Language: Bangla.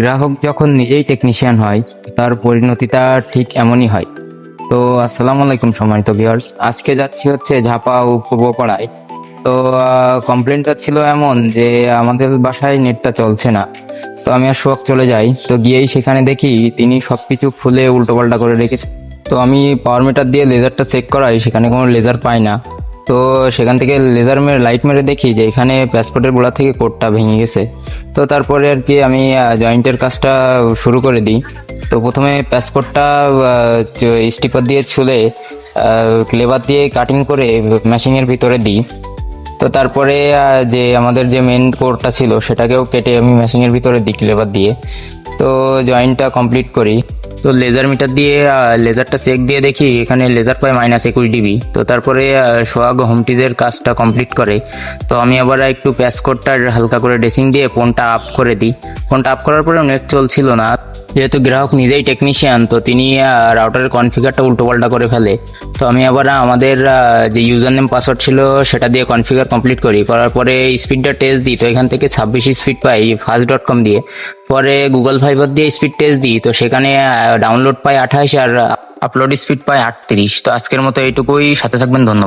গ্রাহক যখন নিজেই টেকনিশিয়ান হয় তার পরিণতিটা ঠিক এমনই হয়। তো আসসালামু আলাইকুম সম্মানিত ভিউয়ার্স, আজকে যাচ্ছি হচ্ছে ঝাপা ও পূর্বপাড়ায়। তো কমপ্লেনটা ছিল এমন যে আমাদের বাসায় নেটটা চলছে না। তো আমি আর শখ চলে যাই, তো গিয়েই সেখানে দেখি তিনি সবকিছু খুলে উল্টোপাল্টা করে রেখেছে। তো আমি পাওয়ার মিটার দিয়ে লেজারটা চেক করাই, সেখানে কোনো লেজার পাই না। তো সেখান থেকে লেজার মেরে লাইট মেরে দেখি যে এখানে প্যাসপোর্টের গোড়া থেকে কোডটা ভেঙে গেছে। তো তারপরে আর কি আমি জয়েন্টের কাজটা শুরু করে দিই। তো প্রথমে প্যাসপোর্টটা স্টিপার দিয়ে ছুলে ক্লেবার দিয়ে কাটিং করে মেশিনের ভিতরে দিই। তো তারপরে যে আমাদের যে মেন কোরটা ছিল সেটাকেও কেটে আমি মেশিনের ভিতরে দিই ক্লেবার দিয়ে। তো জয়েন্টটা কমপ্লিট করি। তো লেজার মিটার দিয়ে লেজারটা চেক দিয়ে দেখি এখানে লেজার পাই -21 dB। তো তারপরে সোহাগ হোমটিজের কাজটা কমপ্লিট করে। তো আমি আবার একটু প্যাসকোডটা হালকা করে ড্রেসিং দিয়ে ফোনটা আপ করে দিই। ফোনটা আপ করার পরেও নেট চলছিল না। যেহেতু গ্রাহক নিজেই টেকনিশিয়ান, তো তিনি রাউটারের কনফিগারটা উল্টোপাল্টা করে ফেলে। তো আমি আবার আমাদের যে ইউজার নেম পাসওয়ার্ড ছিল সেটা দিয়ে কনফিগার কমপ্লিট করার পরে স্পিডটা টেস্ট দিই। তো এখান থেকে 26 স্পিড পাই fast.com দিয়ে। পরে গুগল ফাইবার দিয়ে স্পিড টেস্ট দিই, তো সেখানে ডাউনলোড পাই 28 আর আপলোড স্পিড পাই 38। তো আজকের মতো এইটুকুই, সাথে থাকবেন, ধন্যবাদ।